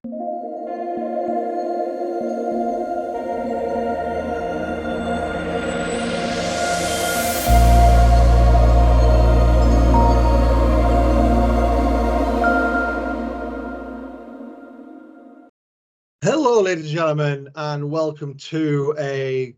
Hello, ladies and gentlemen, and welcome to a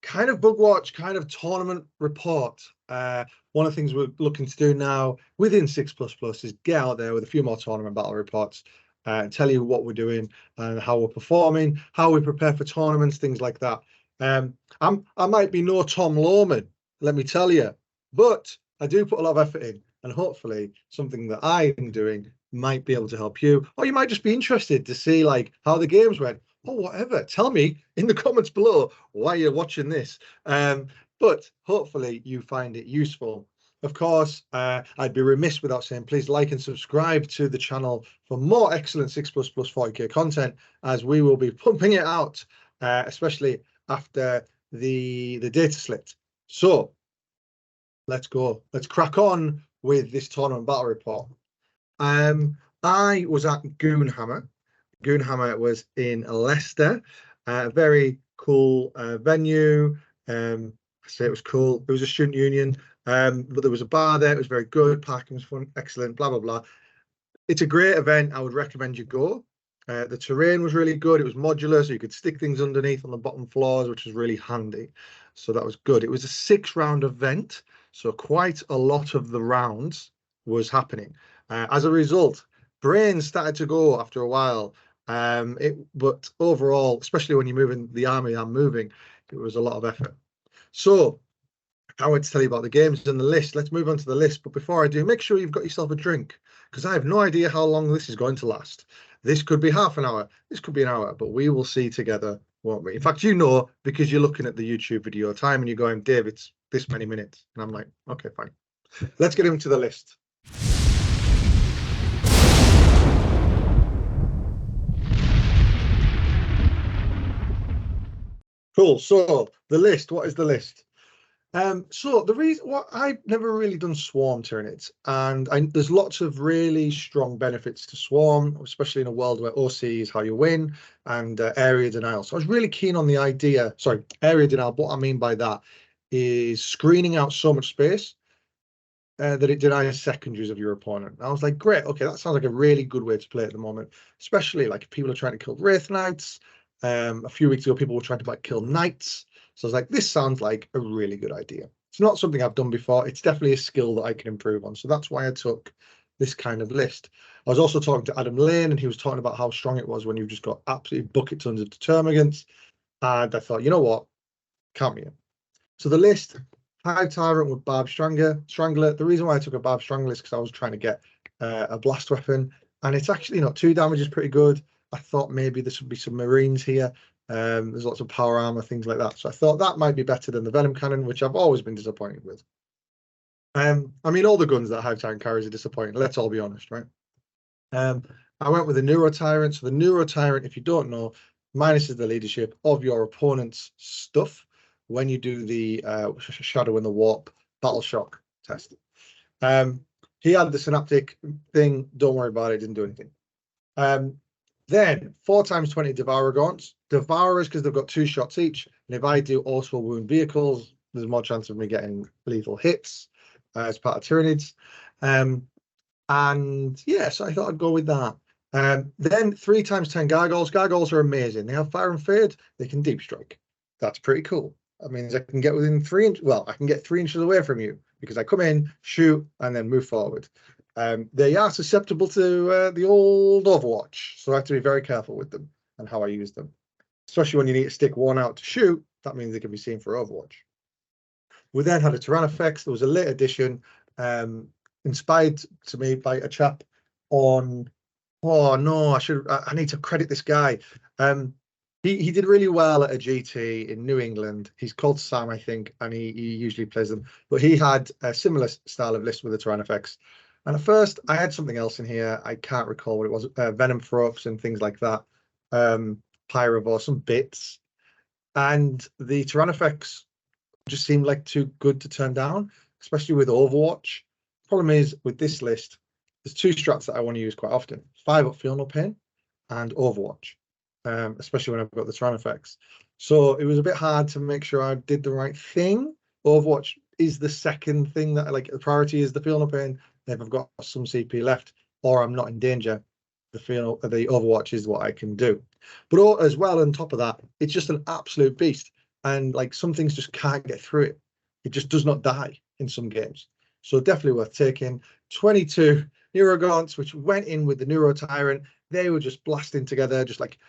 kind of bug watch, kind of tournament report. One of the things we're looking to do now within 6++ is get out there with a few more tournament battle reports and tell you what we're doing and how we're performing, how we prepare for tournaments, things like that. I might be no Tom Lawman, let me tell you, but I do put a lot of effort in, and hopefully something that I am doing might be able to help you, or you might just be interested to see like how the games went, or whatever. Tell me in the comments below why you're watching this, but hopefully you find it useful. Of course, I'd be remiss without saying please like and subscribe to the channel for more excellent 6++ 40k content, as we will be pumping it out, especially after the data slit. So let's go, let's crack on with this tournament battle report. I was at Goonhammer. Goonhammer was in Leicester, very cool venue. I say it was cool. It was a student union, but there was a bar there. It was very good. Parking was fun, excellent. Blah blah blah. It's a great event. I would recommend you go. The terrain was really good. It was modular, so you could stick things underneath on the bottom floors, which was really handy. So that was good. It was a 6-round event, so quite a lot of the rounds was happening. As a result, brains started to go after a while. But overall, especially when you're moving the army I'm moving, it was a lot of effort. So I want to tell you about the games and the list. Let's move on to the list. But before I do, make sure you've got yourself a drink, because I have no idea how long this is going to last. This could be half an hour. This could be an hour, but we will see together, won't we? In fact, you know, because you're looking at the YouTube video time and you're going, Dave, it's this many minutes. And I'm like, okay, fine. Let's get into the list. Cool. So the list, what is the list? So the reason what I've never really done swarm Tyranids, and there's lots of really strong benefits to swarm, especially in a world where OC is how you win, and area denial. So I was really keen on the idea, area denial. What I mean by that is screening out so much space that it denies secondaries of your opponent. And I was like, great, okay, that sounds like a really good way to play at the moment, especially like if people are trying to kill Wraith Knights. A few weeks ago, people were trying to kill Knights. So I was like, this sounds like a really good idea. It's not something I've done before. It's definitely a skill that I can improve on. So that's why I took this kind of list. I was also talking to Adam Lane, and he was talking about how strong it was when you've just got absolutely bucket tons of determigants. And I thought, you know what? Count me in. So the list, Hive Tyrant with Barb Strangler. The reason why I took a Barb Strangler is because I was trying to get a blast weapon. And it's actually not 2 damage is pretty good. I thought maybe there should be some Marines here. There's lots of power armor, things like that. So I thought that might be better than the Venom Cannon, which I've always been disappointed with. I mean, all the guns that Hive Tyrant carries are disappointing. Let's all be honest, right? I went with the Neuro Tyrant. So the Neuro Tyrant, if you don't know, minuses the leadership of your opponent's stuff when you do the Shadow in the Warp Battle Shock test. He had the Synaptic thing. Don't worry about it. Didn't do anything. Then 4x20 Devouragons. Devourers, because they've got 2 shots each. And if I do also wound vehicles, there's more chance of me getting lethal hits as part of Tyranids. And yeah, so I thought I'd go with that. Then 3x10 Gargoyles. Gargoyles are amazing. They have fire and fade. They can deep strike. That's pretty cool. That means I can get within 3 inches. Well, I can get 3 inches away from you because I come in, shoot, and then move forward. They are susceptible to the old Overwatch, so I have to be very careful with them and how I use them. Especially when you need to stick one out to shoot, that means they can be seen for Overwatch. We then had a Tyrannofex. There was a late edition, inspired to me by a chap on. Oh no, I need to credit this guy. He did really well at a GT in New England. He's called Sam, I think, and he usually plays them. But he had a similar style of list with the Tyrannofex. And at first, I had something else in here. I can't recall what it was. Venom Froths and things like that. Pyrovore, some bits. And the Tyrannofex just seemed like too good to turn down, especially with Overwatch. Problem is, with this list, there's 2 strats that I want to use quite often. 5 up Feel No Pain and Overwatch, especially when I've got the Tran effects. So it was a bit hard to make sure I did the right thing. Overwatch is the second thing that the priority is the feel no pain. If I've got some CP left or I'm not in danger, the Overwatch is what I can do. But as well, on top of that, it's just an absolute beast. And like some things just can't get through it. It just does not die in some games. So definitely worth taking. 22 Neurogaunts, which went in with the Neuro Tyrant. They were just blasting together, just like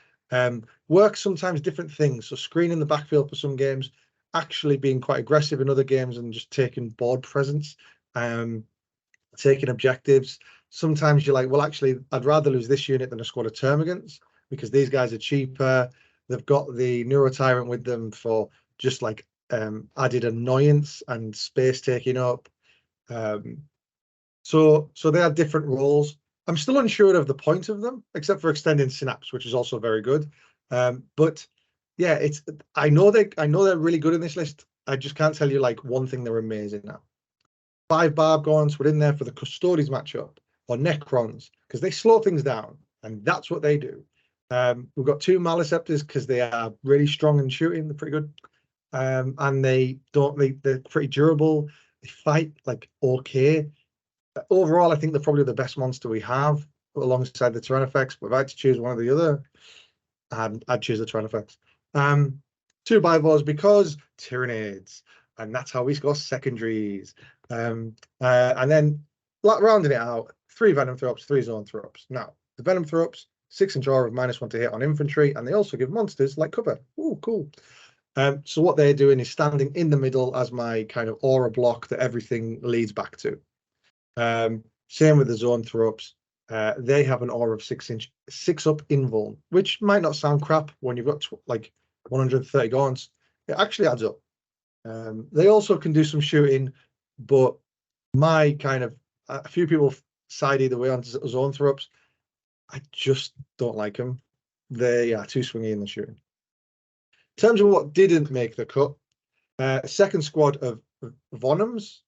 work sometimes different things. So screening the backfield for some games, actually being quite aggressive in other games and just taking board presence, taking objectives. Sometimes you're like, well, actually, I'd rather lose this unit than a squad of Termagants because these guys are cheaper. They've got the Neuro Tyrant with them for just like added annoyance and space taking up. So they have different roles. I'm still unsure of the point of them, except for extending Synapse, which is also very good. But yeah, I know they're really good in this list. I just can't tell you like one thing they're amazing at. 5 Barb Gaunts were in there for the Custodes matchup, or Necrons, because they slow things down, and that's what they do. We've got 2 Maliceptors because they are really strong in shooting. They're pretty good. And they're pretty durable. They fight like okay. Overall, I think they're probably the best monster we have alongside the Tyran effects. But if I had to choose one or the other, I'd choose the Tyran effects. 2 Bivors because Tyranids, and that's how we score secondaries. And then rounding it out, 3 Venom Throps, 3 Zone Throps. Now, the Venom Throps, 6-inch aura of -1 to hit on infantry, and they also give monsters like cover. Ooh, cool. So what they're doing is standing in the middle as my kind of aura block that everything leads back to. Same with the Zone Throps. They have an aura of 6-inch, 6-up invuln, which might not sound crap when you've got like 130 gaunts. It actually adds up. They also can do some shooting, but my kind of a few people side either way on Zone Throps. I just don't like them. They are too swingy in the shooting. In terms of what didn't make the cut, a second squad of Venoms,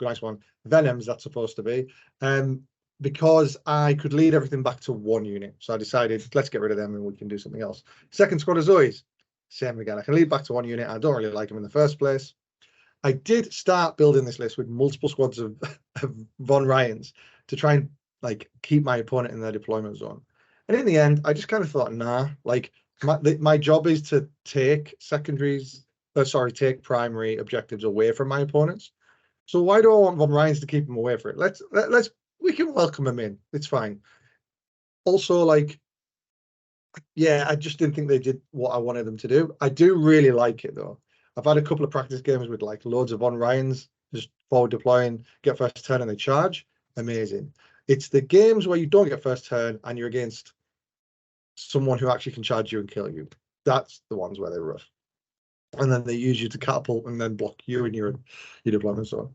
nice one, Venoms that's supposed to be, because I could lead everything back to 1 unit. So I decided, let's get rid of them and we can do something else. Second squad of Zoes, same again. I can lead back to 1 unit. I don't really like them in the first place. I did start building this list with multiple squads of Von Ryans to try and like keep my opponent in their deployment zone. And in the end, I just kind of thought, nah, like my job is to take take primary objectives away from my opponents. So why do I want Von Ryans to keep them away from it? We can welcome them in. It's fine. Also, like, yeah, I just didn't think they did what I wanted them to do. I do really like it though. I've had a couple of practice games with like loads of Von Ryans just forward deploying, get first turn and they charge. Amazing. It's the games where you don't get first turn and you're against someone who actually can charge you and kill you. That's the ones where they're rough. And then they use you to catapult and then block you in your deployment zone.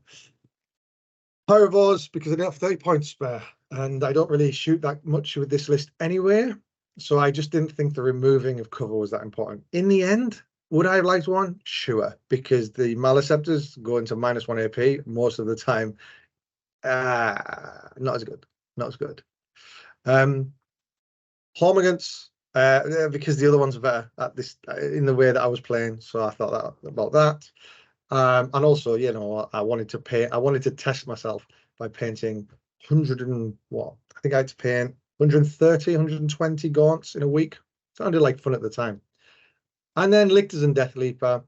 Pyrovores, because I don't have 30 points spare, and I don't really shoot that much with this list anyway. So I just didn't think the removing of cover was that important. In the end, would I have liked one? Sure, because the Maliceptors go into -1 AP most of the time. Not as good. Not as good. Hormagaunts, because the other ones are better at this in the way that I was playing, so I thought about that. And also, you know, I wanted to test myself by painting 100 and what? I think I had to paint 130, 120 gaunts in a week. Sounded like fun at the time. And then Lictors and Death Leaper,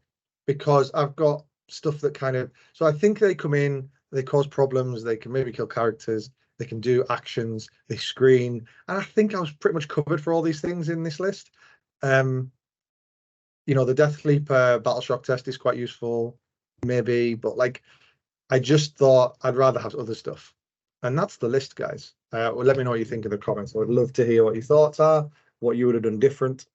because I've got stuff that kind of, so I think they come in, they cause problems, they can maybe kill characters, they can do actions, they screen, and I think I was pretty much covered for all these things in this list. You know, the Death Leaper Battle Shock test is quite useful, maybe, but like, I just thought I'd rather have other stuff. And that's the list, guys. Well, let me know what you think in the comments. I would love to hear what your thoughts are, what you would have done different.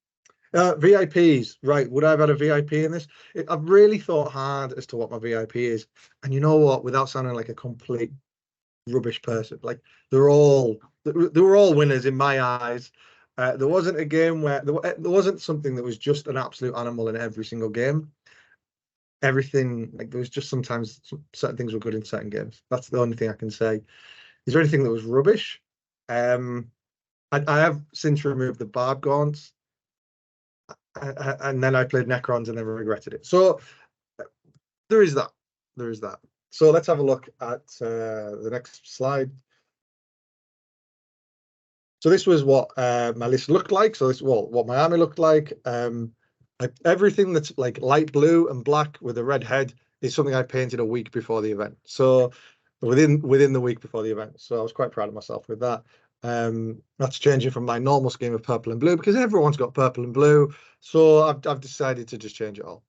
VIPs, right? Would I have had a VIP in this? I've really thought hard as to what my VIP is. And you know what? Without sounding like a complete rubbish person, like they were all winners in my eyes. There wasn't a game where there wasn't something that was just an absolute animal in every single game. Everything, like there was just sometimes certain things were good in certain games. That's the only thing I can say. Is there anything that was rubbish? I have since removed the barb gaunts, and then I played Necrons and then regretted it. So there is that. There is that. So let's have a look at the next slide. So this was what my list looked like. So this is what my army looked like. Everything that's like light blue and black with a red head is something I painted a week before the event. So within the week before the event. So I was quite proud of myself with that. That's changing from my normal scheme of purple and blue because everyone's got purple and blue. So I've decided to just change it all.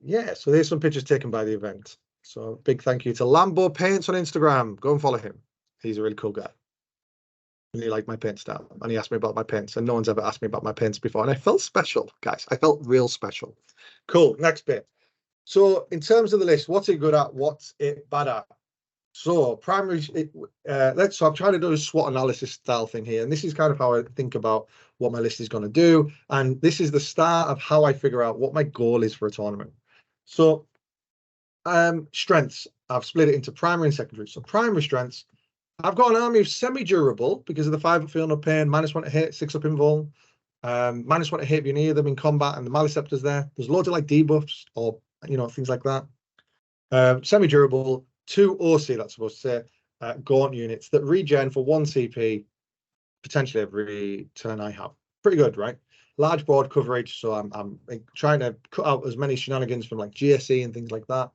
Yeah, so there's some pictures taken by the event. So big thank you to Lambo Paints on Instagram. Go and follow him. He's a really cool guy. Really like my paint style, and he asked me about my paints, and no one's ever asked me about my paints before, and I felt special, guys. I felt real special. Cool. Next bit. So in terms of the list, what's it good at? What's it bad at? So primary. So I'm trying to do a SWOT analysis style thing here, and this is kind of how I think about what my list is going to do, and this is the start of how I figure out what my goal is for a tournament. So strengths. I've split it into primary and secondary. So primary strengths. I've got an army of semi-durable because of the 5 up feel no pain, -1 to hit, 6 up invuln, -1 to hit if you near them in combat, and the Maliceptor's there. There's loads of like debuffs or things like that. Semi-durable, 2 OC, that's supposed to say, gaunt units that regen for 1 CP potentially every turn I have. Pretty good, right? Large board coverage, so I'm trying to cut out as many shenanigans from like GSE and things like that.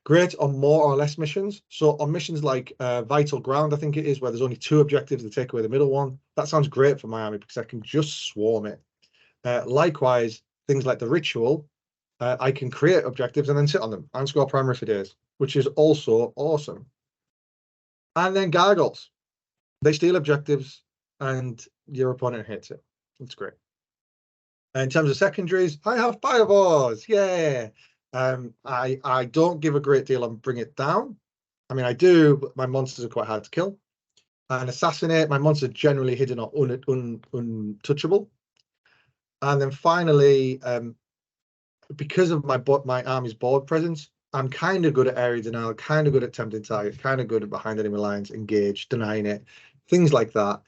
Great on more or less missions. So on missions like Vital Ground, I think it is, where there's only 2 objectives to take away the middle one. That sounds great for my army because I can just swarm it. Likewise, things like the Ritual, I can create objectives and then sit on them and score primary for days, which is also awesome. And then Gargoyles. They steal objectives and your opponent hits it. That's great. In terms of secondaries, I have Fireballs. Yeah. I don't give a great deal on Bring It Down. I mean, I do, but my monsters are quite hard to kill. And Assassinate, my monsters are generally hidden or untouchable. And then finally, because of my army's board presence, I'm kind of good at area denial, kind of good at tempting target, kind of good at behind enemy lines, engage, denying it, things like that,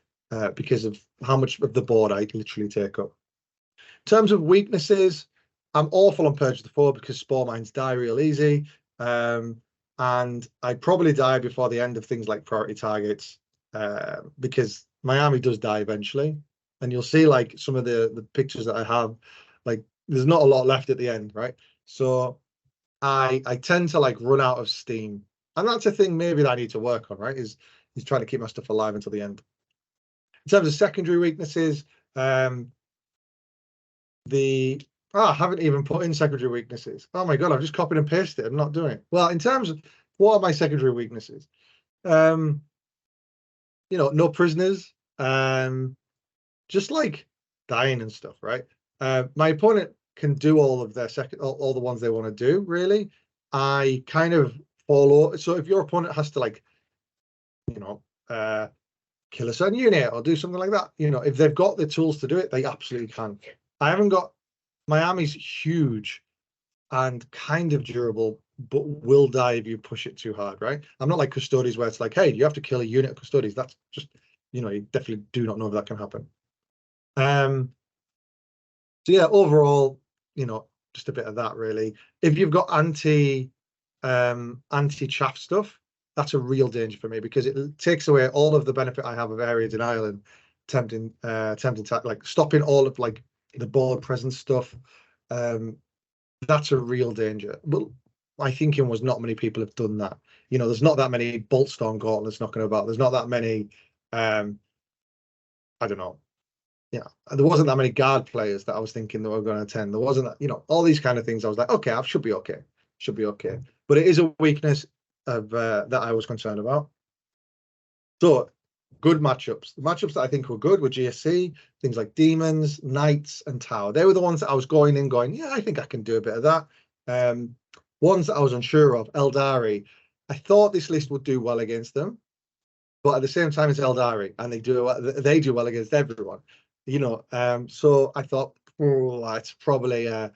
because of how much of the board I literally take up. In terms of weaknesses, I'm awful on Purge the Foe because Spore Mines die real easy. And I probably die before the end of things like priority targets because my army does die eventually. And you'll see like some of the pictures that I have, like there's not a lot left at the end, right? So I tend to like run out of steam. And that's a thing maybe that I need to work on, right? Is trying to keep my stuff alive until the end. In terms of secondary weaknesses, I haven't even put in secondary weaknesses. Oh my God, I've just copied and pasted it. I'm not doing it. Well, in terms of what are my secondary weaknesses? No prisoners, just like dying and stuff, right? My opponent can do all of their all the ones they want to do, really. I kind of follow. So if your opponent has to like, kill a certain unit or do something like that, if they've got the tools to do it, they absolutely can. I haven't got. My army's huge and kind of durable, but will die if you push it too hard, right? I'm not like Custodes where it's like, hey, you have to kill a unit of Custodes. That's just, you definitely do not know if that can happen. So yeah, overall, just a bit of that really. If you've got anti-chaff stuff, that's a real danger for me because it takes away all of the benefit I have of area denial and tempting like stopping all of like the board presence stuff. That's a real danger. But my thinking was not many people have done that. There's not that many Boltstorm gauntlets knocking about. There's not that many I don't know. There wasn't that many guard players that I was thinking that were going to attend. There wasn't that, all these kind of things. I was like, okay, I should be okay. Should be okay. But it is a weakness of that I was concerned about. So good matchups. The matchups that I think were good were GSC, things like Demons, Knights, and Tower. They were the ones that I was going, yeah, I think I can do a bit of that. Ones that I was unsure of, Eldari. I thought this list would do well against them, but at the same time, it's Eldari, and they do well against everyone. So I thought, it's probably I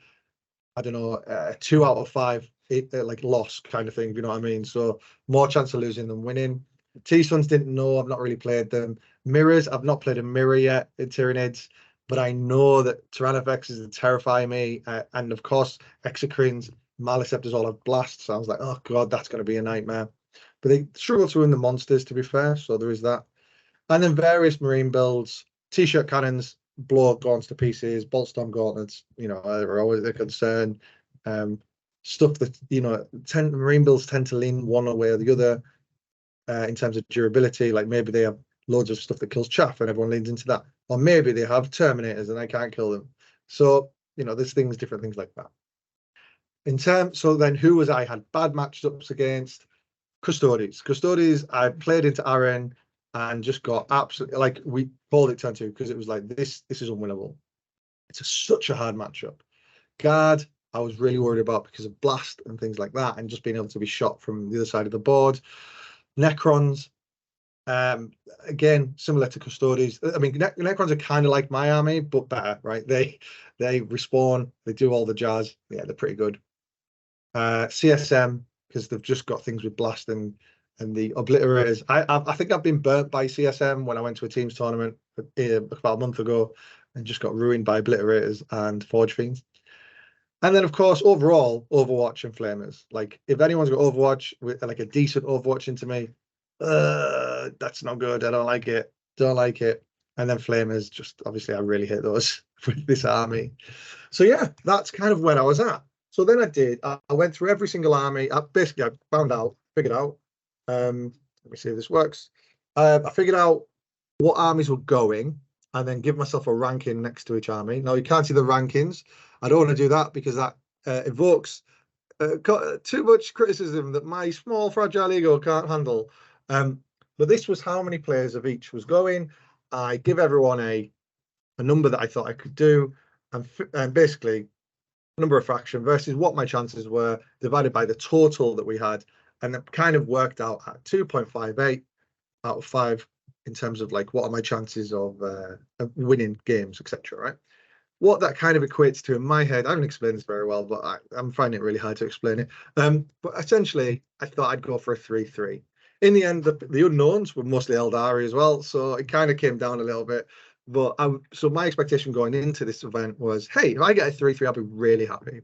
don't know, 2 out of 5 like loss kind of thing. You know what I mean? So more chance of losing than winning. T-Sons didn't know. I've not really played them. Mirrors, I've not played a mirror yet in Tyranids, but I know that Tyrannovexes terrify me. And of course, Exocrines, Maliceptors all have blasts. So I was like, oh God, that's going to be a nightmare. But they struggle to win the monsters, to be fair. So there is that. And then various marine builds, T-shirt cannons, blow gaunts to pieces, bolt storm gauntlets, are always a concern. Stuff that, marine builds tend to lean one way or the other in terms of durability. Like maybe they have loads of stuff that kills chaff and everyone leans into that. Or maybe they have terminators and I can't kill them. So, there's different things like that. So then who was I had bad matchups against? Custodes. Custodes, I played into RN and just got absolutely, like, we called it turn 2 because it was like, this is unwinnable. It's such a hard matchup. Guard, I was really worried about because of blast and things like that, and just being able to be shot from the other side of the board. Necrons, again, similar to Custodes. I mean, Necrons are kind of like my army, but better, right? They respawn, they do all the jazz. Yeah, they're pretty good. CSM, because they've just got things with blast and the obliterators. I think I've been burnt by CSM when I went to a teams tournament about a month ago and just got ruined by obliterators and forge fiends. And then, of course, overall, Overwatch and Flamers. Like, if anyone's got Overwatch, with like a decent Overwatch into me, that's not good. I don't like it. Don't like it. And then Flamers, just obviously, I really hate those with this army. So, yeah, that's kind of where I was at. So then I went through every single army. I figured out. Let me see if this works. I figured out what armies were going and then give myself a ranking next to each army. Now, you can't see the rankings. I don't want to do that because that evokes too much criticism that my small, fragile ego can't handle. But this was how many players of each was going. I give everyone a number that I thought I could do, and basically number of fraction versus what my chances were divided by the total that we had, and it kind of worked out at 2.58 out of 5 in terms of like what are my chances of winning games, etc. Right? What that kind of equates to in my head, I haven't explained this very well, but I'm finding it really hard to explain it. But essentially, I thought I'd go for a 3-3. In the end, the unknowns were mostly Eldari as well, so it kind of came down a little bit. But so my expectation going into this event was, hey, if I get a 3-3, I'll be really happy.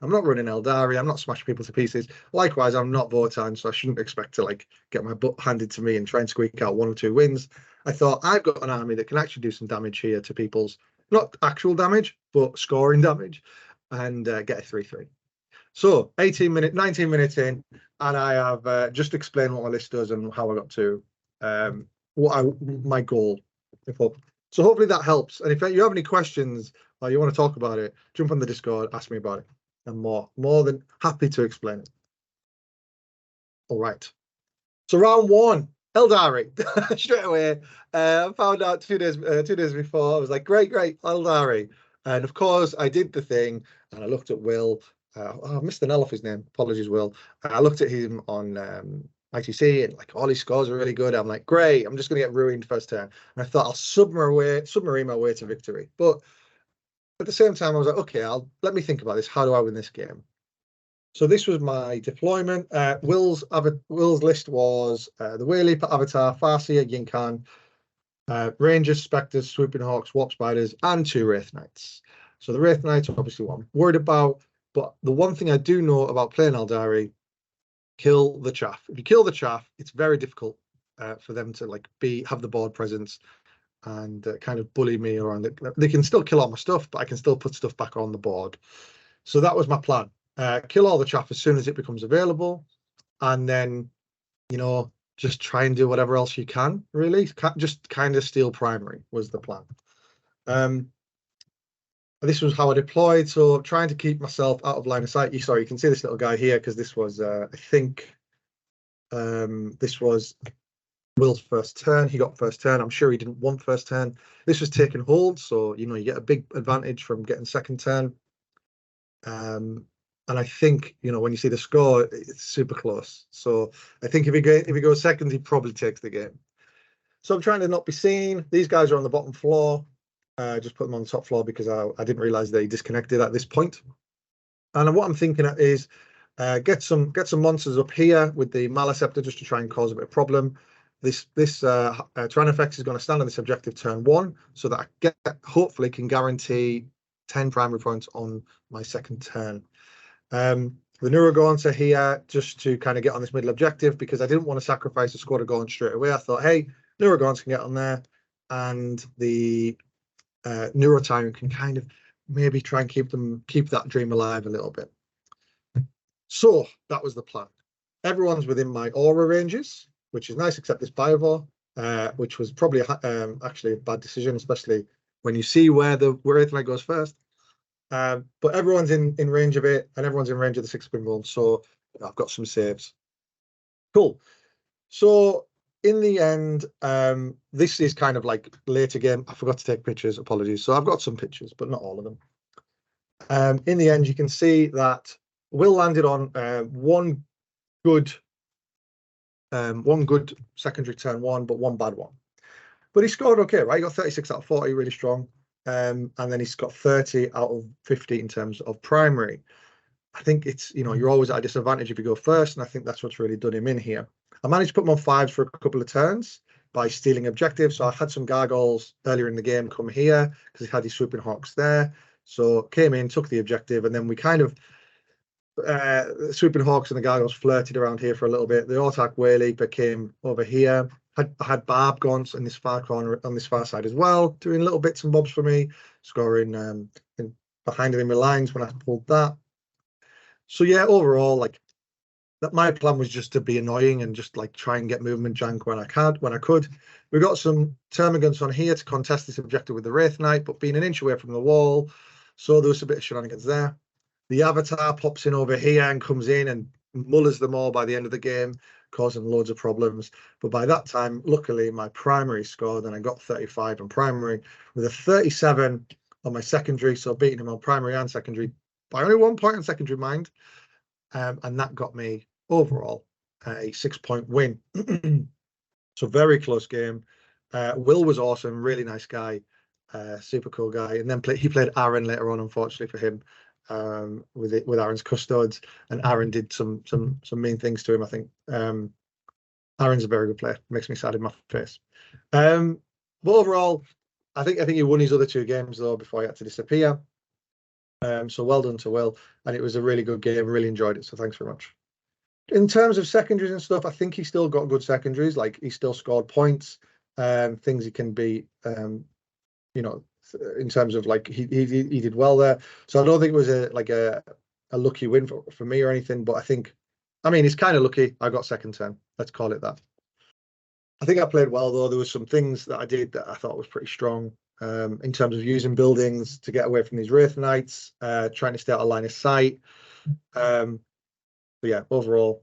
I'm not running Eldari. I'm not smashing people to pieces. Likewise, I'm not Votan, so I shouldn't expect to like get my butt handed to me and try and squeak out 1 or 2 wins. I thought I've got an army that can actually do some damage here to people's, not actual damage, but scoring damage, and get a 3-3. So 19 minutes in, and I have just explained what my list does and how I got to my goal. So hopefully that helps. And if you have any questions or you want to talk about it, jump on the Discord, ask me about it. I'm more than happy to explain it. All right. So round 1, Eldari. Straight away. I found out 2 days before. I was like, great, Eldari. And of course, I did the thing, and I looked at Will. I missed an L off his name. Apologies, Will. I looked at him on ITC, and like all his scores are really good. I'm like, great. I'm just going to get ruined first turn. And I thought I'll submarine my way to victory. But at the same time, I was like, okay, let me think about this. How do I win this game? So this was my deployment. Will's list was the Wayleaper, Avatar, Farseer, Yinkan, Rangers, Spectres, Swooping Hawks, Warp Spiders, and 2 Wraith Knights. So the Wraith Knights are obviously what I'm worried about. But the one thing I do know about playing Eldari, kill the chaff. If you kill the chaff, it's very difficult for them to like have the board presence and kind of bully me around. They can still kill all my stuff, but I can still put stuff back on the board. So that was my plan. Kill all the chaff as soon as it becomes available, and then, just try and do whatever else you can, really. Just kind of steal primary was the plan. This was how I deployed, so trying to keep myself out of line of sight. Sorry, you can see this little guy here, because this was, I think, this was Will's first turn. He got first turn. I'm sure he didn't want first turn. This was taken hold, so, you get a big advantage from getting second turn. And I think, when you see the score, it's super close. So I think if he goes second, he probably takes the game. So I'm trying to not be seen. These guys are on the bottom floor. Just put them on the top floor because I didn't realize they disconnected at this point. And what I'm thinking is get some monsters up here with the Maliceptor just to try and cause a bit of problem. this Tyranofex is going to stand on this objective turn 1, so that I hopefully can guarantee 10 primary points on my second turn. The Neurogons are here just to kind of get on this middle objective, because I didn't want to sacrifice a squad of Gorns straight away. I thought, hey, Neurogons can get on there, and the Neurotyrant can kind of maybe try and keep that dream alive a little bit. So that was the plan. Everyone's within my aura ranges, which is nice, except this Biovore, which was probably actually a bad decision, especially when you see where Aetherlight goes first. But everyone's in range of it, and everyone's in range of the 6-spin ball, so I've got some saves. Cool. So in the end, this is kind of like later game. I forgot to take pictures, apologies. So I've got some pictures, but not all of them. In the end, you can see that Will landed on one good secondary turn 1, but one bad one. But he scored okay, right? He got 36 out of 40, really strong. And then he's got 30 out of 50 in terms of primary. I think it's, you're always at a disadvantage if you go first, and I think that's what's really done him in here. I managed to put him on 5s for a couple of turns by stealing objectives. So I had some gargoyles earlier in the game come here because he had his swooping hawks there. So came in, took the objective, and then we kind of swooping hawks and the gargoyles flirted around here for a little bit. The Autarch Wayleaper came over here. I had Barb Gaunts in this far corner on this far side as well, doing little bits and bobs for me, scoring behind enemy lines when I pulled that. So yeah, overall, like that, my plan was just to be annoying and just like try and get movement jank when I could. We got some termagants on here to contest this objective with the Wraith Knight, but being an inch away from the wall, so there was a bit of shenanigans there. The Avatar pops in over here and comes in and mullers them all by the end of the game, causing loads of problems. But by that time, luckily, my primary scored, and I got 35 on primary with a 37 on my secondary, so beating him on primary and secondary by only 1 point on secondary, mind. And that got me overall a 6-point win. So very close game. Will was awesome, really nice guy, super cool guy. And then he played Aaron later on, unfortunately for him, with Aaron's Custodes, and Aaron did some mean things to him. I think Aaron's a very good player. Makes me sad in my face. But overall, I think he won his other 2 games though before he had to disappear. So well done to Will, and it was a really good game. Really enjoyed it. So thanks very much. In terms of secondaries and stuff, I think he still got good secondaries. Like he still scored points, things he can be, in terms of like he did well there. So I don't think it was a lucky win for me or anything, but I mean it's kind of lucky I got second turn, let's call it that. I think I played well though. There was some things that I did that I thought was pretty strong, in terms of using buildings to get away from these Wraith Knights, trying to stay out of line of sight. But yeah, overall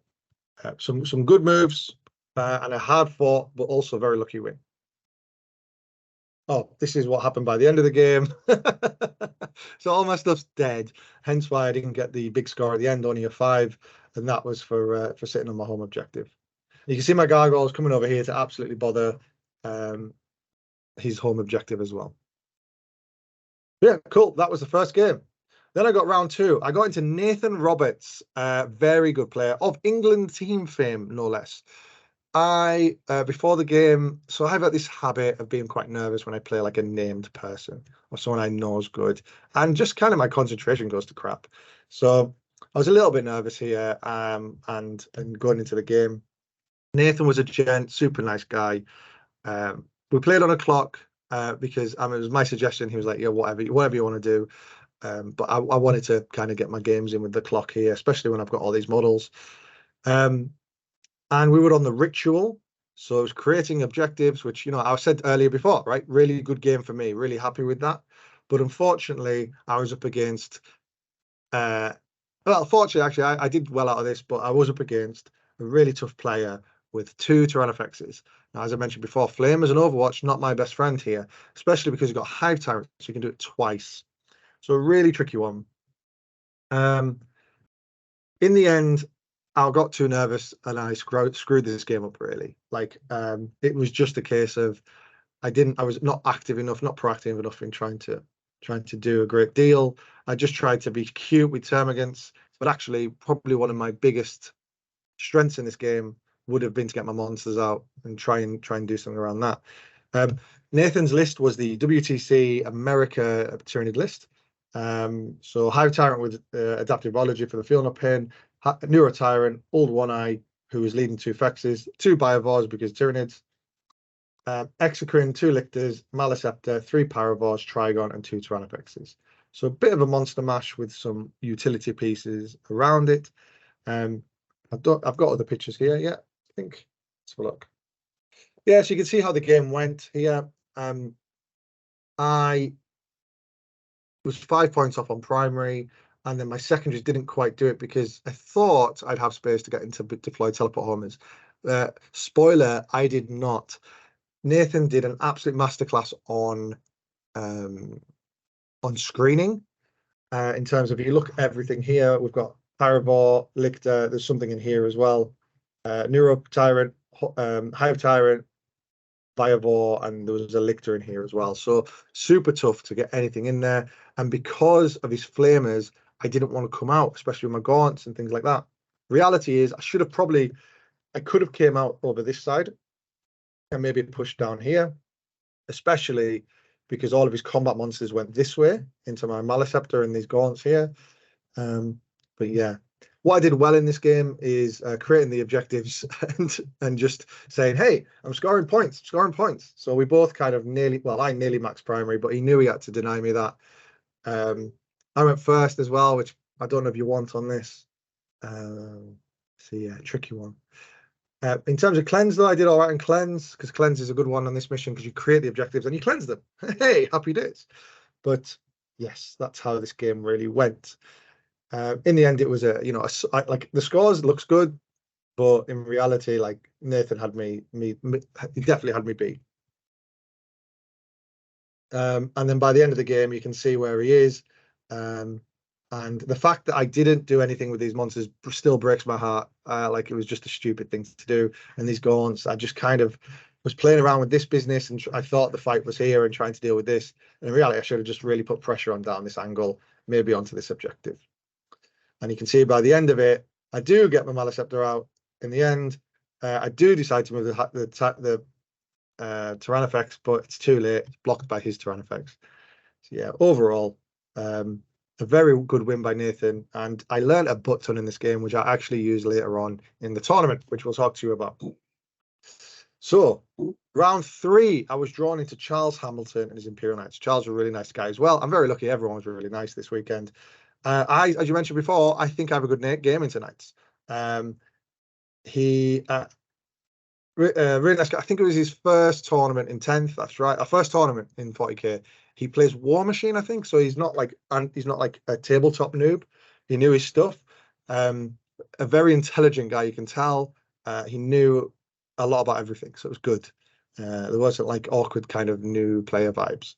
some good moves, and a hard fought but also very lucky win. Oh, this is what happened by the end of the game. So all my stuff's dead, hence why I didn't get the big score at the end, only a 5, and that was for sitting on my home objective. You can see my gargoyles coming over here to absolutely bother his home objective as well. Yeah, cool. That was the first game. Then I got round 2. I got into Nathan Roberts, very good player of England team fame, no less. Before the game, so I've got this habit of being quite nervous when I play like a named person or someone I know is good, and just kind of my concentration goes to crap. So I was a little bit nervous here, and going into the game. Nathan was a gent, super nice guy. We played on a clock because it was my suggestion. He was like, yeah, whatever you want to do. But I wanted to kind of get my games in with the clock here, especially when I've got all these models. And we were on the ritual, so I was creating objectives, which, I said earlier before, right? Really good game for me, really happy with that. But unfortunately, I was up against, fortunately, actually, I did well out of this, but I was up against a really tough player with 2 Tyranofexes. Now, as I mentioned before, Flamers and Overwatch, not my best friend here, especially because you've got Hive Tyrants, so you can do it twice. So a really tricky one. In the end, I got too nervous and I screwed this game up really. Like it was just a case of I was not active enough, not proactive enough in trying to do a great deal. I just tried to be cute with termagants, but actually probably one of my biggest strengths in this game would have been to get my monsters out and try and do something around that. Nathan's list was the WTC America Tyranid list. So Hive Tyrant with Adaptive Biology for the Feel No Pain, Neuro Tyrant, Old One Eye, who was leading 2 Fexes, 2 Biovores because Tyranids, Exocrine, 2 Lictors, Maliceptor, 3 Paravores, Trigon, and 2 Tyrannofexes. So a bit of a monster mash with some utility pieces around it. I've got other pictures here. Yeah, I think. Let's have a look. Yeah, so you can see how the game went here. I was 5 points off on primary, and then my secondaries didn't quite do it because I thought I'd have space to get into deploy teleport homers. Spoiler, I did not. Nathan did an absolute masterclass on screening. In terms of, if you look at everything here, we've got Paravore, Lictor, there's something in here as well. Neuro Tyrant, Hive Tyrant, Biovore, and there was a Lictor in here as well. So super tough to get anything in there. And because of his flamers, I didn't want to come out, especially with my gaunts and things like that. Reality is, I could have came out over this side and maybe pushed down here, especially because all of his combat monsters went this way into my Maliceptor and these gaunts here. But yeah, what I did well in this game is creating the objectives and just saying, hey, I'm scoring points. So we both kind of I nearly maxed primary, but he knew he had to deny me that. I went first as well, which I don't know if you want on this. So yeah, tricky one. In terms of cleanse, though, I did all right in cleanse, because cleanse is a good one on this mission because you create the objectives and you cleanse them. Hey, happy days. But yes, that's how this game really went. In the end, it was like the scores looks good, but in reality, like Nathan had me he definitely had me beat. And then by the end of the game, you can see where he is. And the fact that I didn't do anything with these monsters still breaks my heart. Like, it was just a stupid thing to do. And these gaunts, I just kind of was playing around with this business, and I thought the fight was here and trying to deal with this. And in reality, I should have just really put pressure on down this angle, maybe onto this objective. And you can see by the end of it, I do get my Maliceptor out in the end. I do decide to move the Tyrannofex, but it's too late. It's blocked by his Tyrannofex. So yeah, overall, a very good win by Nathan, and I learned a butt ton in this game, which I actually use later on in the tournament, which we'll talk to you about. So, round 3, I was drawn into Charles Hamilton and his Imperial Knights. Charles was a really nice guy as well. I'm very lucky everyone was really nice this weekend. As you mentioned before, I think I have a good game into Knights. He really nice guy. I think it was his first tournament in 10th. That's right, our first tournament in 40k. He plays War Machine, I think, so he's not like a tabletop noob. He knew his stuff. A very intelligent guy, you can tell. He knew a lot about everything, so it was good. There wasn't like awkward kind of new player vibes.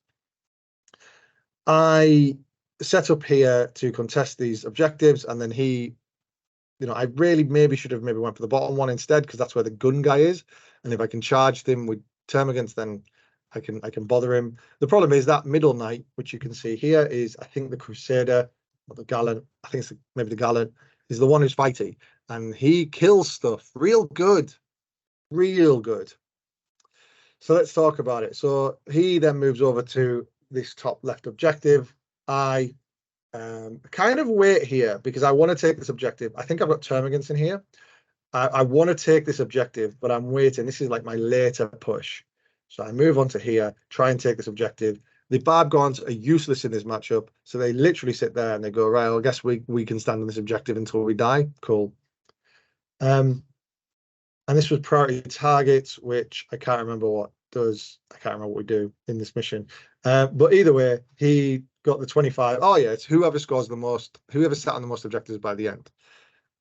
I set up here to contest these objectives, and then he, I really should have went for the bottom one instead, because that's where the gun guy is, and if I can charge them with termagants, then I can bother him. The problem is that middle knight, which you can see here, is I think the Crusader or the Gallant. I think it's maybe the Gallant is the one who's fighty, and he kills stuff real good. So let's talk about it. So he then moves over to this top left objective. I kind of wait here because I want to take this objective. I think I've got termagants in here. I want to take this objective, but I'm waiting. This is like my later push. So I move on to here, try and take this objective. The Barb Gaunts are useless in this matchup, so they literally sit there and they go, right, well, I guess we can stand on this objective until we die. Cool. And this was priority targets, which I can't remember what does. I can't remember what we do in this mission. But either way, he got the 25. Oh yeah, it's whoever scores the most, whoever sat on the most objectives by the end.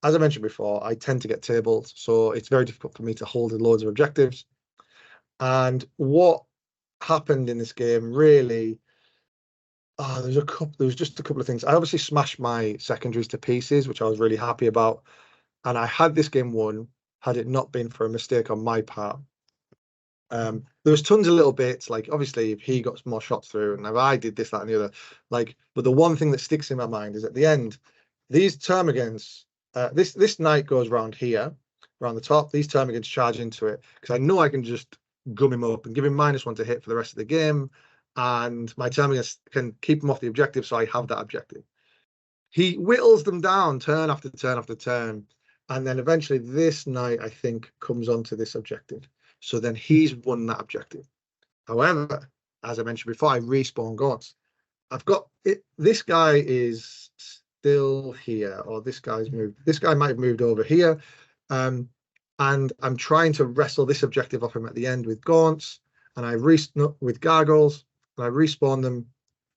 As I mentioned before, I tend to get tabled, so it's very difficult for me to hold loads of objectives. And what happened in this game really, there was just a couple of things. I obviously smashed my secondaries to pieces, which I was really happy about. And I had this game won had it not been for a mistake on my part. There was tons of little bits, like obviously if he got more shots through and if I did this, that and the other, but the one thing that sticks in my mind is at the end, these termagants, this knight goes around here, around the top. These termagants charge into it because I know I can just gum him up and give him -1 to hit for the rest of the game, and my termagants can keep him off the objective, so I have that objective. He whittles them down turn after turn after turn, and then eventually this knight, I think, comes onto this objective. So then he's won that objective. However, as I mentioned before, I respawn gods. I've got it. This guy is still here, or this guy's moved. This guy might have moved over here. And I'm trying to wrestle this objective off him at the end with gaunts, and I with gargoyles, and I respawn them.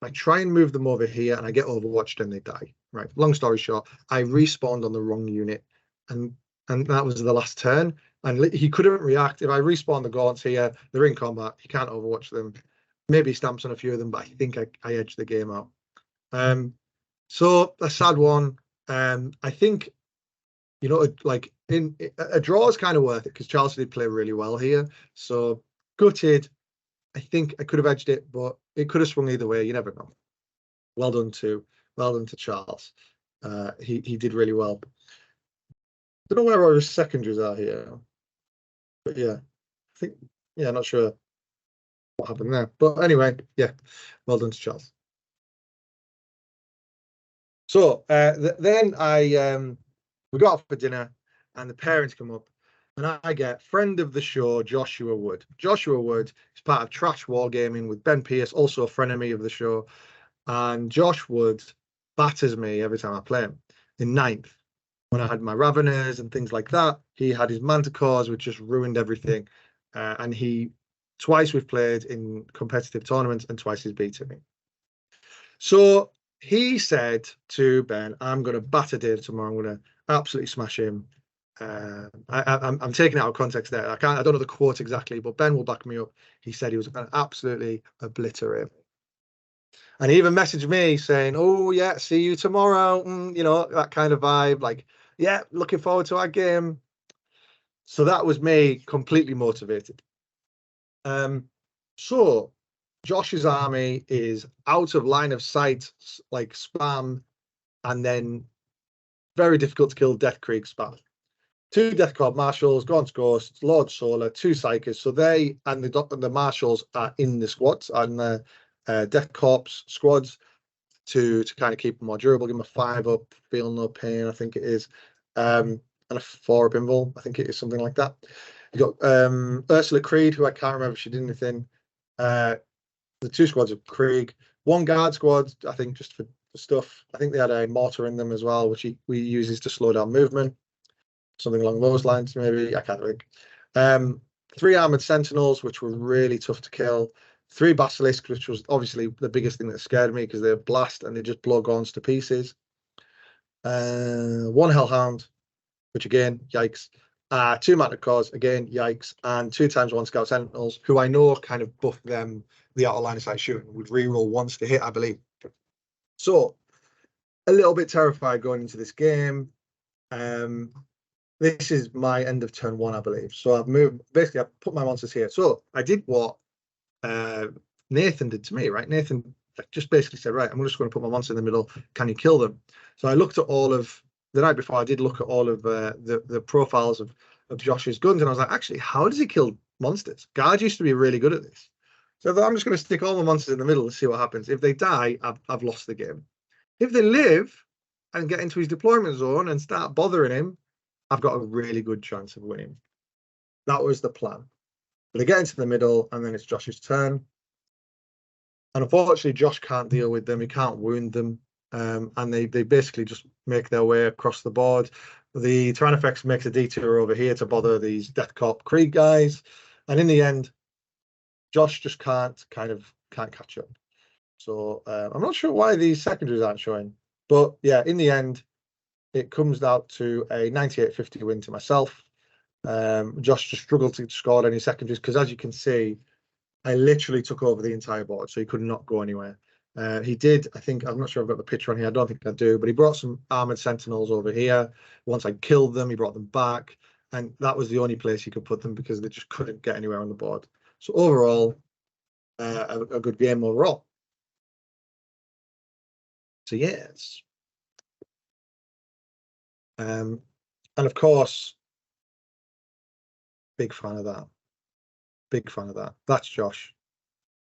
I try and move them over here, and I get overwatched and they die. Right. Long story short, I respawned on the wrong unit, and that was the last turn. And he couldn't react. If I respawn the gaunts here, they're in combat. He can't overwatch them. Maybe he stamps on a few of them, but I think I edged the game out. So a sad one. I think, you know, like in a draw is kind of worth it because Chelsea did play really well here. So gutted. I think I could have edged it, but it could have swung either way. You never know. Well done to Charles. He did really well. Don't know where our secondaries are here, but yeah, I think, yeah, not sure what happened there, but anyway, yeah, well done to Charles. So then we got off for dinner, and the parents come up, and I get friend of the show Joshua Wood. Joshua Wood is part of Trash Wargaming with Ben Pierce, also a frenemy of the show, and Josh Wood batters me every time I play him. In 9th, when I had my Raveners and things like that, he had his Manticores, which just ruined everything, and twice we've played in competitive tournaments, and twice he's beaten me. So he said to Ben, I'm going to batter Dave tomorrow. I'm going to absolutely smash him. I'm taking it out of context there. I don't know the quote exactly, but Ben will back me up. He said he was going to absolutely obliterate. And he even messaged me saying, oh, yeah, see you tomorrow. You know, that kind of vibe. Like, yeah, looking forward to our game. So that was me completely motivated. So Josh's army is out of line of sight, like spam, and then very difficult to kill Death Creek spam. 2 Death Corps Marshals, Gaunt's Ghosts, Lord Solar, 2 Psychers. So they and the Marshals are in the squads, and the Death Corps squads to kind of keep them more durable. Give them a 5 up, feel no pain, I think it is. And a 4 up invul, I think it is something like that. You got Ursula Creed, who I can't remember if she did anything. The 2 squads of Krieg, 1 guard squad, I think just for stuff. I think they had a mortar in them as well, which we uses to slow down movement. Something along those lines, maybe. I can't think. 3 armored sentinels, which were really tough to kill. 3 basilisks, which was obviously the biggest thing that scared me because they're blast and they just blow gaunts to pieces. 1 hellhound, which again, yikes. 2 Manticores, again, yikes. And 2 times 1 scout sentinels, who I know kind of buff them the outer line of sight shooting, would reroll once to hit, I believe. So a little bit terrified going into this game. This is my end of turn 1, I believe. So I've moved, basically I've put my monsters here. So I did what Nathan did to me, right? Nathan just basically said, right, I'm just going to put my monster in the middle. Can you kill them? So I looked at all of, the night before, I did look at all of the profiles of Josh's guns, and I was like, actually, how does he kill monsters? Guard used to be really good at this. So I'm just going to stick all my monsters in the middle and see what happens. If they die, I've lost the game. If they live and get into his deployment zone and start bothering him, I've got a really good chance of winning. That was the plan. But they get into the middle, and then it's Josh's turn. And unfortunately, Josh can't deal with them. He can't wound them. And they basically just make their way across the board. The Tyrannofex makes a detour over here to bother these Death Corp Krieg guys. And in the end, Josh just can't catch up. So I'm not sure why these secondaries aren't showing. But yeah, in the end, it comes out to a 98-50 win to myself. Josh just struggled to score any secondaries because, as you can see, I literally took over the entire board, so he could not go anywhere. He did, I think, I'm not sure I've got the picture on here, I don't think I do, but he brought some armored sentinels over here. Once I killed them, he brought them back, and that was the only place he could put them because they just couldn't get anywhere on the board. So overall, a good game overall. So yes. And of course, Big fan of that. Big fan of that. That's Josh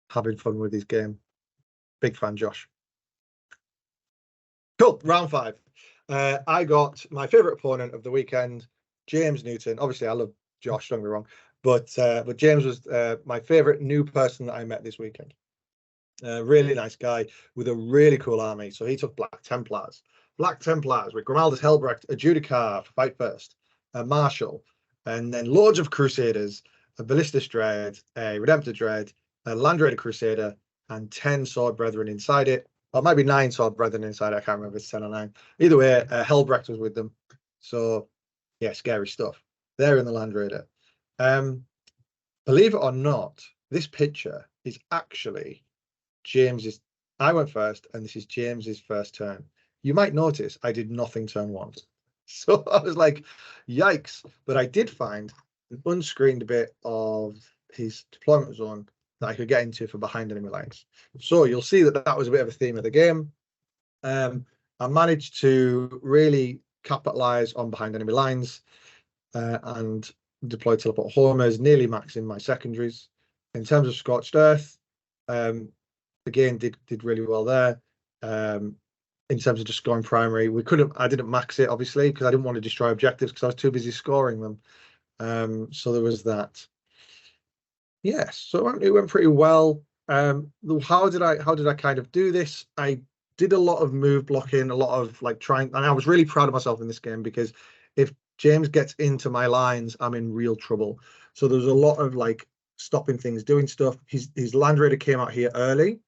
having fun with his game. Big fan, Josh. Cool. Round 5. I got my favourite opponent of the weekend, James Newton. Obviously, I love Josh, don't get me wrong, but James was my favourite new person that I met this weekend. Really nice guy with a really cool army. So he took Black Templars. Black Templars with Grimaldus Helbrecht, a Judicar for Fight First, a Marshal, and then loads of Crusaders, a Ballistus Dread, a Redemptor Dread, a Land Raider Crusader, and 10 Sword Brethren inside it. Or it might be 9 Sword Brethren inside. I can't remember if it's 10 or 9. Either way, Helbrecht was with them. So, yeah, scary stuff. They're in the Land Raider. Believe it or not, this picture is actually James's. I went first, and this is James's first turn. You might notice I did nothing turn 1. So I was like, yikes. But I did find an unscreened bit of his deployment zone that I could get into for behind enemy lines. So you'll see that that was a bit of a theme of the game. I managed to really capitalize on behind enemy lines and deploy teleport homers, nearly maxing my secondaries. In terms of Scorched Earth, again, did really well there. In terms of just scoring primary, I didn't max it, obviously, because I didn't want to destroy objectives because I was too busy scoring them. So there was that. Yes, so it went pretty well. How did I kind of do this? I did a lot of move blocking, a lot of like trying, and I was really proud of myself in this game because if James gets into my lines, I'm in real trouble. So there's a lot of like stopping things, doing stuff. His Land Raider came out here early.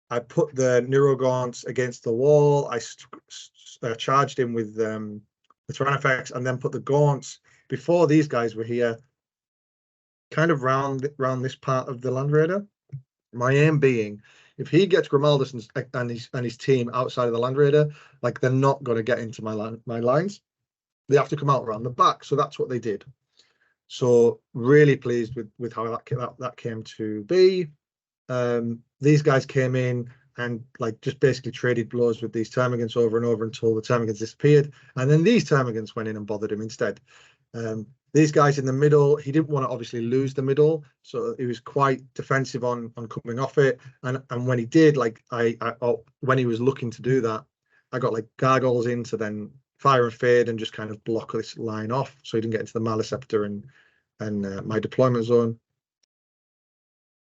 I put the Neurogaunts against the wall. I charged him with the Tyrannifex, and then put the Gaunts before these guys were here, kind of round this part of the Land Raider. My aim being, if he gets Grimaldus and his team outside of the Land Raider, like they're not going to get into my lines. They have to come out around the back. So that's what they did. So really pleased with how that came to be. These guys came in and like just basically traded blows with these Termagants over and over until the Termagants disappeared, and then these Termagants went in and bothered him instead. These guys in the middle, he didn't want to obviously lose the middle, so he was quite defensive on coming off it. And when he did, like when he was looking to do that, I got like Gargoyles in to then fire and fade and just kind of block this line off, so he didn't get into the Maleceptor and my deployment zone.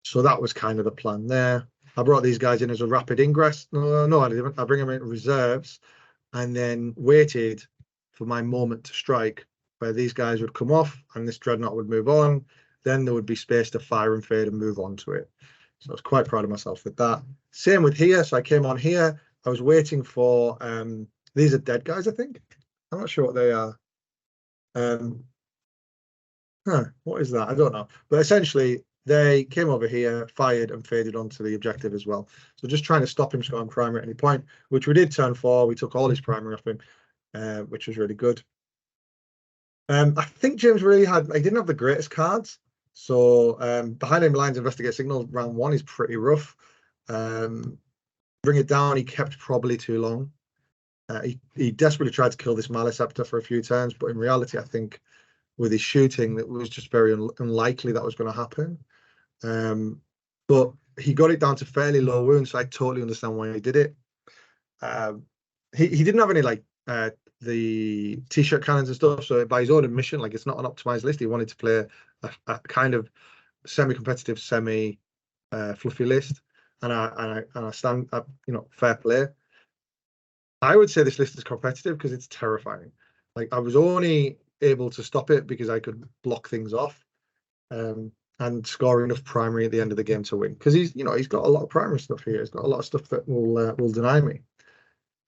So that was kind of the plan there. I brought these guys in as a rapid ingress. No, I didn't. I bring them in reserves, and then waited for my moment to strike, where these guys would come off and this dreadnought would move on. Then there would be space to fire and fade and move on to it. So I was quite proud of myself with that. Same with here. So I came on here. I was waiting for these are dead guys, I think. I'm not sure what they are. What is that? I don't know. But essentially, they came over here, fired, and faded onto the objective as well. So just trying to stop him scoring primary at any point, which we did turn 4. We took all his primary off him, which was really good. I think James he didn't have the greatest cards. So behind enemy lines, investigate signals round 1 is pretty rough. Bring it down, he kept probably too long. He desperately tried to kill this Maleceptor for a few turns, but in reality, I think with his shooting, it was just very unlikely that was going to happen. But he got it down to fairly low wounds, so I totally understand why he did it. He didn't have any like the t-shirt cannons and stuff, so by his own admission, like it's not an optimized list. He wanted to play a kind of semi-competitive, fluffy list, and I stand up, fair play. I would say this list is competitive because it's terrifying. Like I was only able to stop it because I could block things off and score enough primary at the end of the game to win, because he's got a lot of primary stuff here. He's got a lot of stuff that will deny me.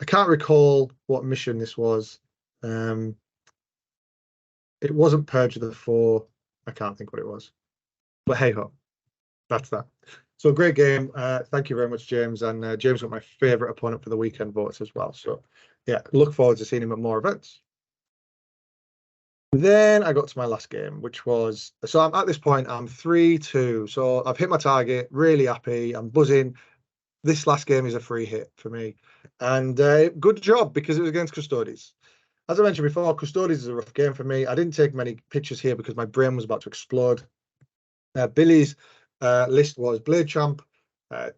I can't recall what mission this was. It wasn't Purge of the 4. I can't think what it was, but hey ho, that's that. So great game. Thank you very much, James. And James got my favorite opponent for the weekend votes as well. So yeah, look forward to seeing him at more events. Then I got to my last game, which was, so I'm at this point, I'm 3-2. So I've hit my target, really happy, I'm buzzing. This last game is a free hit for me. And good job, because it was against Custodes. As I mentioned before, Custodies is a rough game for me. I didn't take many pictures here because my brain was about to explode. Billy's list was Blade Champ,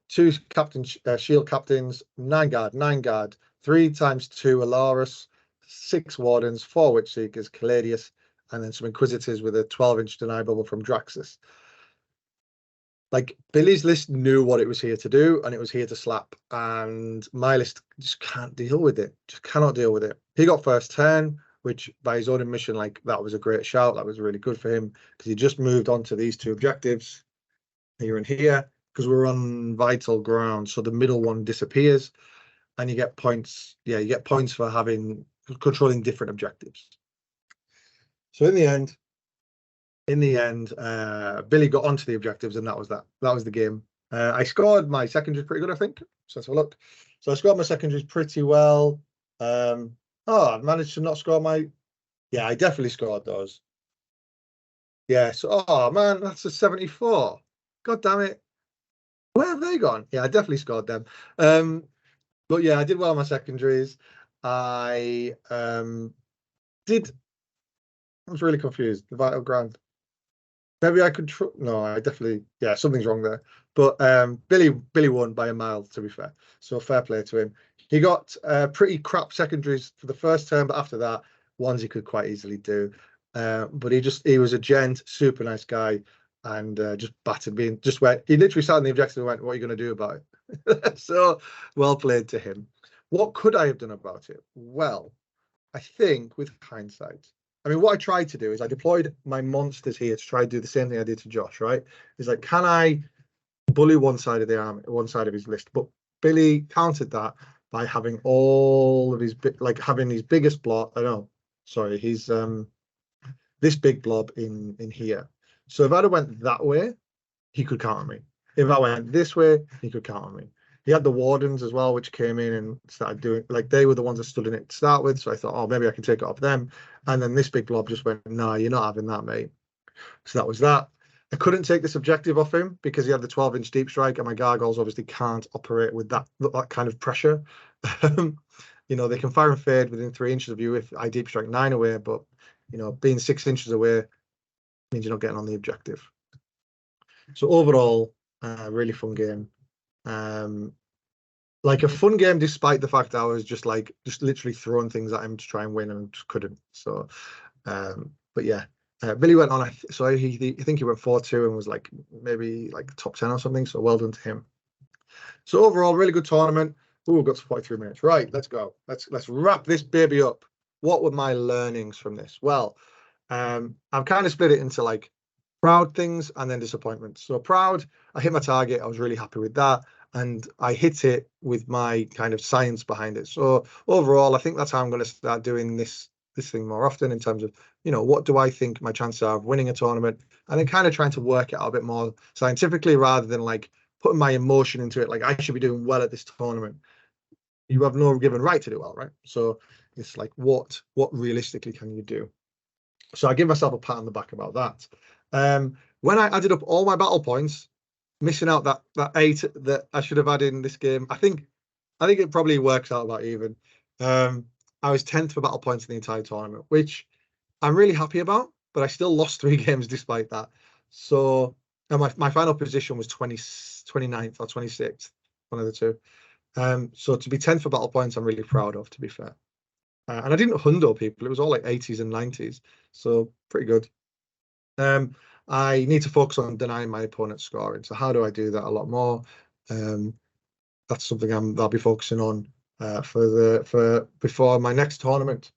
2 captain shield captains, 9 guard, 3 times 2 Alaris, 6 wardens, 4 witch seekers, Caladius, and then some inquisitors with a 12-inch deny bubble from Draxus. Like, Billy's list knew what it was here to do, and it was here to slap. And my list just can't deal with it. Just cannot deal with it. He got first turn, which by his own admission, like, that was a great shout. That was really good for him because he just moved on to these 2 objectives here and here because we're on vital ground. So the middle one disappears, and you get points. Yeah, you get points for controlling different objectives. So in the end, Billy got onto the objectives, and that was the game. I scored my secondaries pretty good, I think. So let's have a look. So I scored my secondaries pretty well. I managed to not score my. Yeah, I definitely scored those. Yeah. So, oh man, that's a 74. God damn it. Where have they gone? Yeah, I definitely scored them. But yeah, I did well on my secondaries. I was really confused. The vital ground. Maybe I could. No, I definitely. Yeah, something's wrong there. But Billy won by a mile, to be fair. So fair play to him. He got pretty crap secondaries for the first term, but after that, ones he could quite easily do. But he was a gent, super nice guy, and just battered me. He literally sat in the objective and went, "What are you going to do about it?" So well played to him. What could I have done about it? Well, I think with hindsight. I mean, what I tried to do is I deployed my monsters here to try to do the same thing I did to Josh, right? It's like, can I bully one side of the army, one side of his list? But Billy countered that by having all of his, having his biggest blob. He's this big blob in here. So if I'd have went that way, he could counter me. If I went this way, he could counter me. He had the wardens as well, which came in and started doing, like, they were the ones that stood in it to start with. So I thought, oh, maybe I can take it off them. And then this big blob just went, no, you're not having that, mate. So that was that. I couldn't take this objective off him because he had the 12-inch deep strike, and my gargoyles obviously can't operate with that kind of pressure. You know, they can fire and fade within 3 inches of you if I deep strike 9 away, but, you know, being 6 inches away means you're not getting on the objective. So overall, really fun game. Like a fun game, despite the fact that I was just literally throwing things at him to try and win, and just couldn't. So, but yeah, Billy went on. I think he went 4-2 and was like maybe like top 10 or something. So well done to him. So overall, really good tournament. Oh, we've got to 43 minutes. Right, let's go. Let's wrap this baby up. What were my learnings from this? Well, I've kind of split it into like proud things and then disappointments. So proud, I hit my target. I was really happy with that. And I hit it with my kind of science behind it. So overall, I think that's how I'm going to start doing this thing more often in terms of, you know, what do I think my chances are of winning a tournament? And then kind of trying to work it out a bit more scientifically rather than like putting my emotion into it. Like, I should be doing well at this tournament. You have no given right to do well, right? So it's like, what realistically can you do? So I give myself a pat on the back about that. When I added up all my battle points, missing out that 8 that I should have had in this game, I think it probably works out about even. I was 10th for battle points in the entire tournament, which I'm really happy about, but I still lost 3 games despite that. So, and my final position was 29th or 26th, one of the two. So to be 10th for battle points, I'm really proud of, to be fair. And I didn't hundo people. It was all like 80s and 90s. So pretty good. I need to focus on denying my opponent's scoring. So how do I do that a lot more? That's something I'll be focusing on for before my next tournament.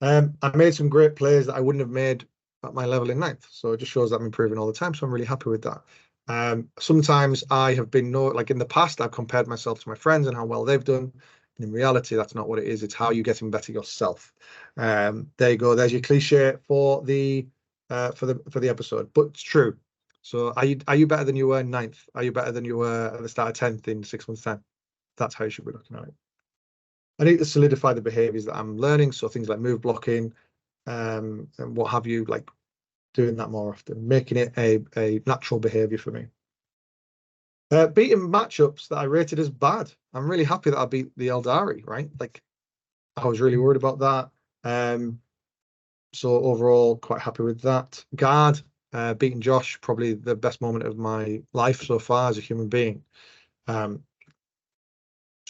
I made some great plays that I wouldn't have made at my level in 9th. So it just shows that I'm improving all the time. So I'm really happy with that. Sometimes I have been like in the past, I've compared myself to my friends and how well they've done. And in reality, that's not what it is. It's how you get better yourself. There you go. There's your cliche for the episode, but it's true. So are you better than you were in 9th? Are you better than you were at the start of 10th in 6 months' time? That's how you should be looking at it. I need to solidify the behaviors that I'm learning. So things like move blocking, and what have you, like doing that more often, making it a natural behavior for me. Beating matchups that I rated as bad. I'm really happy that I beat the Eldari, right? Like, I was really worried about that. So overall, quite happy with that. Guard, beating Josh, probably the best moment of my life so far as a human being. So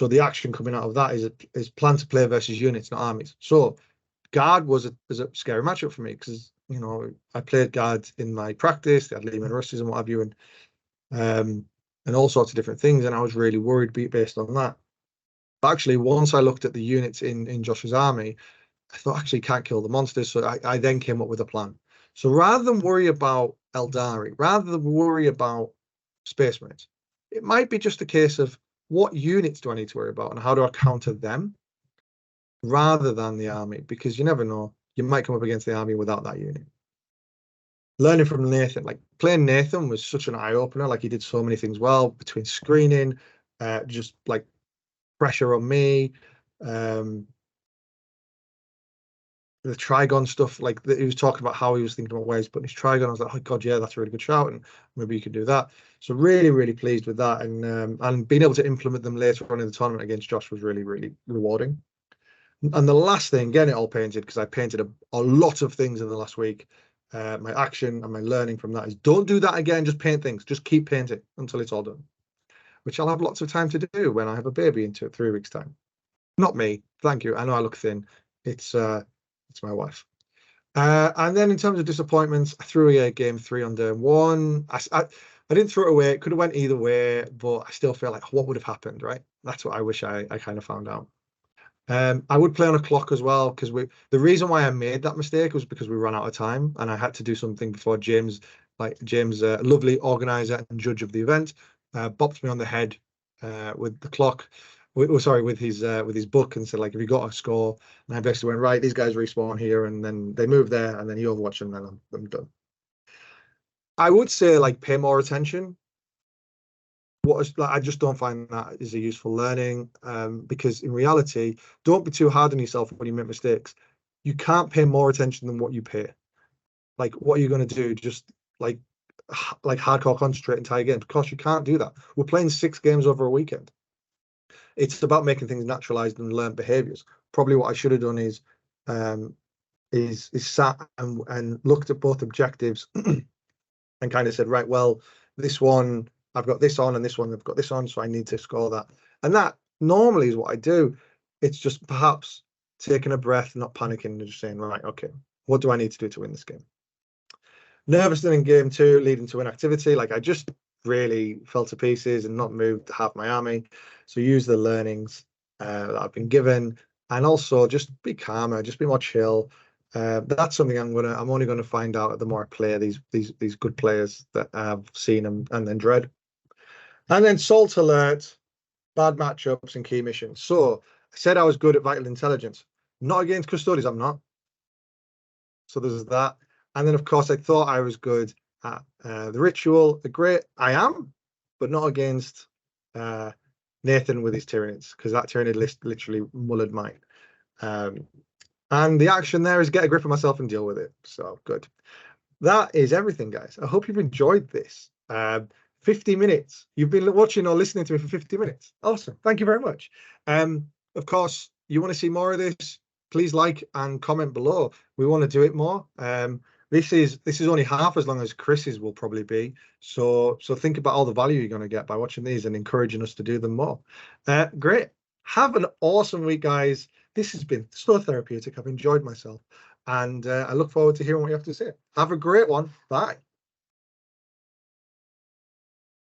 the action coming out of that is plan to play versus units, not armies. So guard was a scary matchup for me because, you know, I played guard in my practice. They had Lehman Russes and what have you, and all sorts of different things, and I was really worried based on that. But actually, once I looked at the units in Josh's army, I thought, actually can't kill the monsters. So I then came up with a plan. So rather than worry about Eldari, rather than worry about Space Marines, it might be just a case of what units do I need to worry about and how do I counter them rather than the army, because you never know. You might come up against the army without that unit. Learning from Nathan, like playing Nathan was such an eye-opener. Like he did so many things well between screening, just like pressure on me, the Trigon stuff, like he was talking about how he was thinking about ways putting his Trigon. I was like, oh god, yeah, that's a really good shout, and maybe you could do that. So really, really pleased with that, and being able to implement them later on in the tournament against Josh was really, really rewarding. And the last thing, getting it all painted, because I painted a lot of things in the last week. My action and my learning from that is don't do that again. Just paint things. Just keep painting until it's all done, which I'll have lots of time to do when I have a baby in 3 weeks' time. Not me, thank you. I know I look thin. It's my wife. And then in terms of disappointments, I threw away game 3 on day 1. I didn't throw it away. It could have went either way, but I still feel like what would have happened, right? That's what I wish I kind of found out. I would play on a clock as well, because the reason why I made that mistake was because we ran out of time and I had to do something before James, lovely organizer and judge of the event, bopped me on the head with the clock. With his book, and said, like, have you got a score? And I basically went, right, these guys respawn here, and then they move there, and then you overwatch them, and then I'm done. I would say, like, pay more attention. I just don't find that is a useful learning, because in reality, don't be too hard on yourself when you make mistakes. You can't pay more attention than what you pay. Like, what are you going to do? Just like hardcore concentrate entire game? Of course, you can't do that. We're playing 6 games over a weekend. It's about making things naturalized and learned behaviors. Probably what I should have done is sat and looked at both objectives and kind of said, right, well, this one I've got this on, and this one I've got this on, so I need to score that. And that normally is what I do. It's just perhaps taking a breath, not panicking, and just saying, right, okay, what do I need to do to win this game? Nervous in game 2, leading to inactivity. Like, I just really fell to pieces and not moved half my army. So use the learnings that I've been given, and also just be calmer, just be more chill. That's something I'm only gonna find out the more I play these good players that I've seen and then dread. And then Salt Alert, bad matchups and key missions. So I said I was good at Vital Intelligence. Not against Custodes, I'm not. So there's that. And then, of course, I thought I was good at the Ritual, the Great. I am, but not against Nathan with his Tyranids, because that Tyranid list literally mullered mine. And the action there is get a grip of myself and deal with it. So good. That is everything, guys. I hope you've enjoyed this. 50 minutes. You've been watching or listening to me for 50 minutes. Awesome. Thank you very much. Of course, you want to see more of this, please like and comment below. We want to do it more. This is only half as long as Chris's will probably be. So think about all the value you're going to get by watching these and encouraging us to do them more. Great. Have an awesome week, guys. This has been so therapeutic. I've enjoyed myself, and I look forward to hearing what you have to say. Have a great one. Bye.